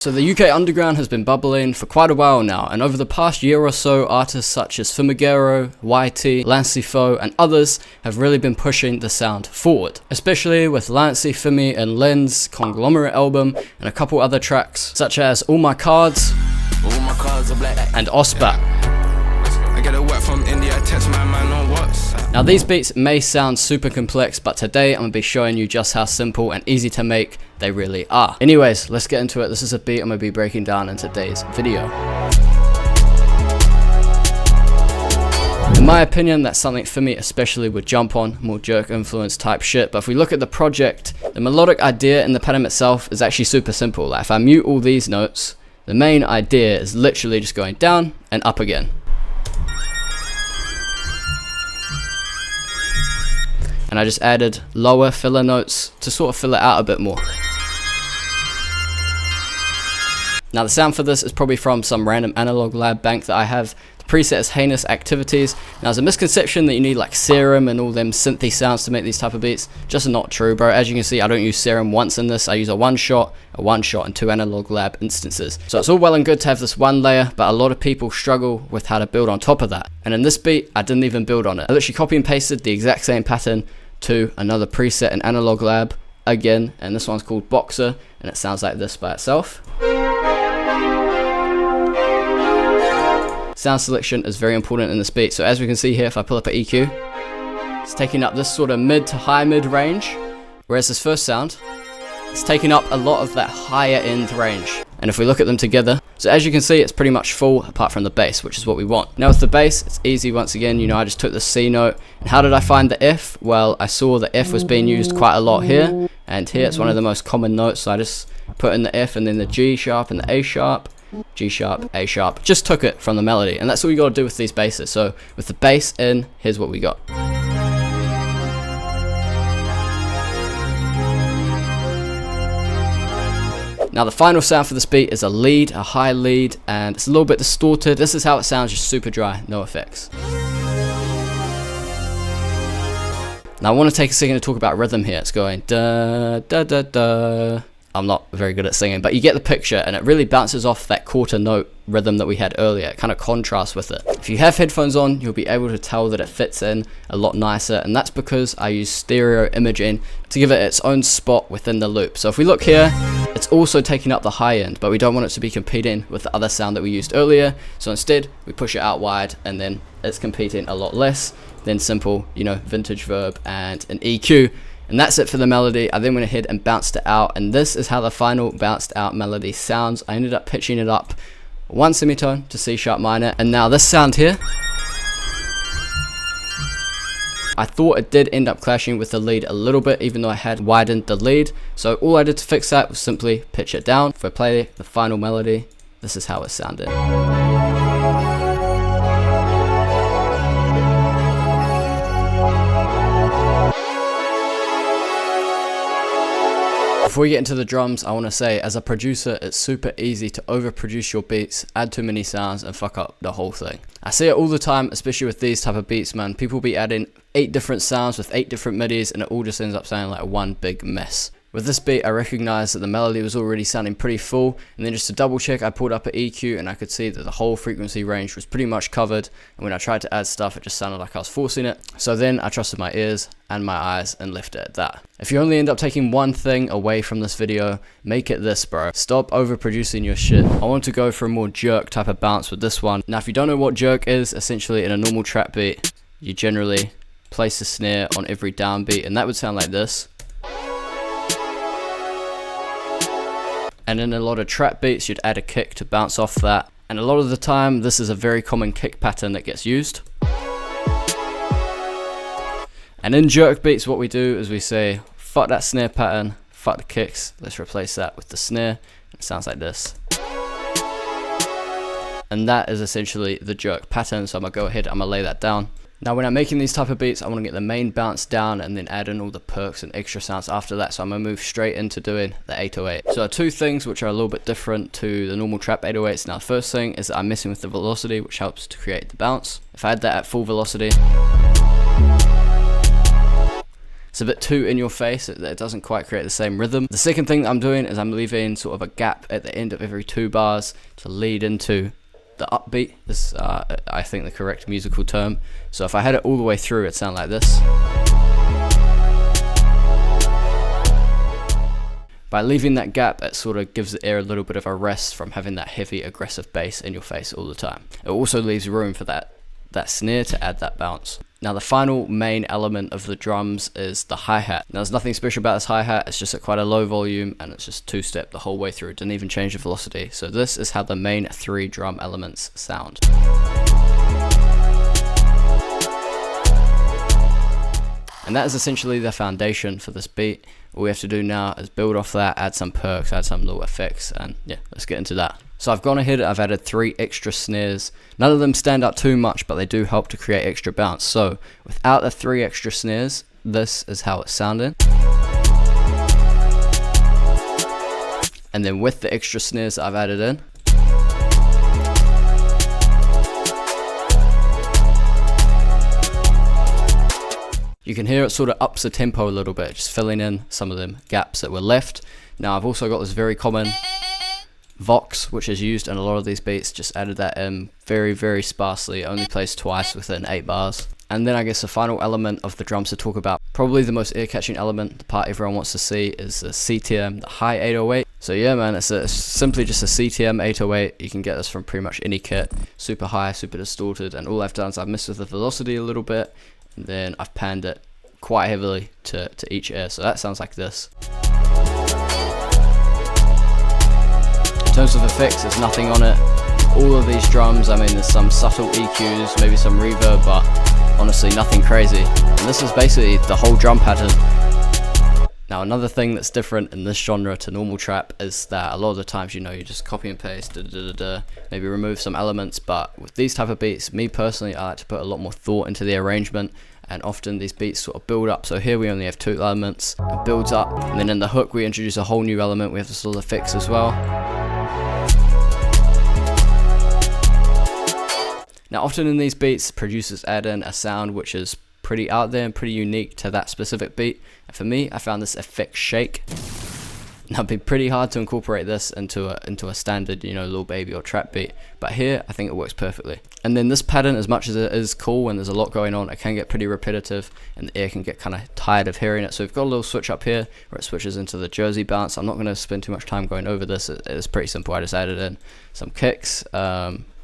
So the UK underground has been bubbling for quite a while now, and over the past year or so, artists such as Fimiguerrero, YT, Lancey Foux and others have really been pushing the sound forward, especially with Lancey, Fimi and Len's Conglomerate album and a couple other tracks such as All My Cards and Osbat. I get a wet from India, I text my man on WhatsApp. Now these beats may sound super complex, but today I'm going to be showing you just how simple and easy to make they really are. Anyways, let's get into it. This is a beat I'm going to be breaking down in today's video. In my opinion, that's something Fimi especially would jump on, more jerk influence type shit. But if we look at the project, the melodic idea in the pattern itself is actually super simple. Like if I mute all these notes, the main idea is literally just going down and up again. And I just added lower filler notes to sort of fill it out a bit more. Now the sound for this is probably from some random analog lab bank that I have. The preset is Heinous Activities. Now there's a misconception that you need like Serum and all them synthy sounds to make these type of beats. Just not true, bro. As you can see, I don't use Serum once in this. I use a one shot, and 2 analog lab instances. So it's all well and good to have this one layer, but a lot of people struggle with how to build on top of that. And in this beat, I didn't even build on it. I literally copy and pasted the exact same pattern to another preset in analog lab again, and this one's called Boxer, and it sounds like this by itself. Sound selection is very important in this beat. So as we can see here, if I pull up an EQ, it's taking up this sort of mid to high mid range, whereas this first sound, it's taking up a lot of that higher end range. And if we look at them together, so as you can see, it's pretty much full apart from the bass, which is what we want. Now with the bass, it's easy once again. You know, I just took the C note. And how did I find the F? Well, I saw the F was being used quite a lot here, and here it's one of the most common notes. So I just put in the F and then the G sharp and the A sharp, G sharp, A sharp. Just took it from the melody, and that's all you got to do with these basses. So with the bass in, here's what we got. Now the final sound for this beat is a lead, a high lead, and it's a little bit distorted. This is how it sounds, just super dry, no effects. Now I want to take a second to talk about rhythm here. It's going da da da da. I'm not very good at singing, but you get the picture, and it really bounces off that quarter note rhythm that we had earlier. It kind of contrasts with it. If you have headphones on, you'll be able to tell that it fits in a lot nicer, and that's because I use stereo imaging to give it its own spot within the loop. So if we look here, it's also taking up the high end, but we don't want it to be competing with the other sound that we used earlier. So instead, we push it out wide, and then it's competing a lot less than simple, you know, vintage verb and an EQ. And that's it for the melody. I then went ahead and bounced it out, and this is how the final bounced out melody sounds. I ended up pitching it up 1 semitone to C sharp minor, and now this sound here, I thought it did end up clashing with the lead a little bit, even though I had widened the lead. So all I did to fix that was simply pitch it down. If I play the final melody, this is how it sounded. Before we get into the drums, I want to say, as a producer, it's super easy to overproduce your beats, add too many sounds, and fuck up the whole thing. I see it all the time, especially with these type of beats, man. People be adding 8 different sounds with 8 different midis, and it all just ends up sounding like one big mess. With this beat, I recognized that the melody was already sounding pretty full, and then just to double check, I pulled up an EQ, and I could see that the whole frequency range was pretty much covered, and when I tried to add stuff, it just sounded like I was forcing it. So then I trusted my ears and my eyes and left it at that. If you only end up taking one thing away from this video, make it this, bro. Stop overproducing your shit. I want to go for a more jerk type of bounce with this one. Now, if you don't know what jerk is, essentially in a normal trap beat, you generally place a snare on every downbeat, and that would sound like this. And in a lot of trap beats, you'd add a kick to bounce off that. And a lot of the time, this is a very common kick pattern that gets used. And in jerk beats, what we do is we say, fuck that snare pattern, fuck the kicks, let's replace that with the snare. It sounds like this. And that is essentially the jerk pattern, so I'm gonna go ahead, I'm gonna lay that down. Now when I'm making these type of beats, I want to get the main bounce down and then add in all the perks and extra sounds after that. So I'm going to move straight into doing the 808. So there are 2 things which are a little bit different to the normal trap 808s. Now the first thing is that I'm messing with the velocity, which helps to create the bounce. If I had that at full velocity, It's a bit too in your face, it doesn't quite create the same rhythm. The second thing that I'm doing is I'm leaving sort of a gap at the end of every 2 bars to lead into the upbeat. This I think the correct musical term. So if I had it all the way through, it'd sound like this. By leaving that gap, it sort of gives the ear a little bit of a rest from having that heavy aggressive bass in your face all the time. It also leaves room for that snare to add that bounce. Now the final main element of the drums is the hi-hat. Now there's nothing special about this hi-hat, it's just at quite a low volume and it's just 2-step the whole way through. It didn't even change the velocity. So this is how the main 3 drum elements sound. And that is essentially the foundation for this beat. All we have to do now is build off that, add some perks, add some little effects, and yeah, let's get into that. So I've gone ahead, I've added 3 extra snares. None of them stand out too much, but they do help to create extra bounce. So without the 3 extra snares, this is how it's sounding. And then with the extra snares that I've added in, you can hear it sort of ups the tempo a little bit, just filling in some of them gaps that were left. Now I've also got this very common Vox, which is used in a lot of these beats, just added that in very, very sparsely, only plays twice within 8 bars. And then I guess the final element of the drums to talk about, probably the most ear-catching element, the part everyone wants to see, is the CTM, the high 808. So yeah man, it's simply just a CTM 808. You can get this from pretty much any kit, super high, super distorted, and all I've done is I've messed with the velocity a little bit, and then I've panned it quite heavily to each ear, so that sounds like this. In terms of effects, there's nothing on it. All of these drums, I mean, there's some subtle EQs, maybe some reverb, but honestly nothing crazy. And this is basically the whole drum pattern. Now another thing that's different in this genre to normal trap is that a lot of the times, you know, you just copy and paste, maybe remove some elements, but with these type of beats, me personally, I like to put a lot more thought into the arrangement, and often these beats sort of build up. So here we only have 2 elements, it builds up, and then in the hook we introduce a whole new element. We have this little effects as well. Now often in these beats, producers add in a sound which is pretty out there and pretty unique to that specific beat. And for me, I found this effect shake. Now it'd be pretty hard to incorporate this into a standard, you know, Lil Baby or trap beat, but here I think it works perfectly. And then this pattern, as much as it is cool and there's a lot going on, it can get pretty repetitive and the ear can get kind of tired of hearing it. So we've got a little switch up here where it switches into the Jersey bounce. I'm not going to spend too much time going over this. It's pretty simple. I just added in some kicks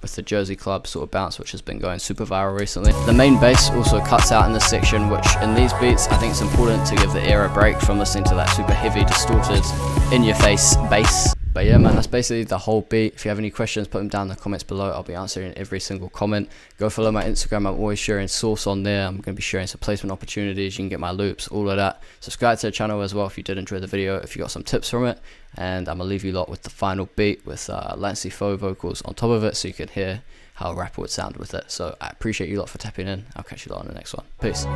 with the Jersey Club sort of bounce, which has been going super viral recently. The main bass also cuts out in this section, which in these beats I think it's important to give the ear a break from listening to that super heavy, distorted, in your face bass. But yeah man, that's basically the whole beat. If you have any questions, put them down in the comments below. I'll be answering every single comment. Go follow my Instagram, I'm always sharing source on there. I'm going to be sharing some placement opportunities, you can get my loops, all of that. Subscribe to the channel as well if you did enjoy the video, if you got some tips from it. And I'm going to leave you lot with the final beat with Lancey Foux vocals on top of it, so you can hear how a rapper would sound with it. So I appreciate you lot for tapping in. I'll catch you lot on the next one. Peace.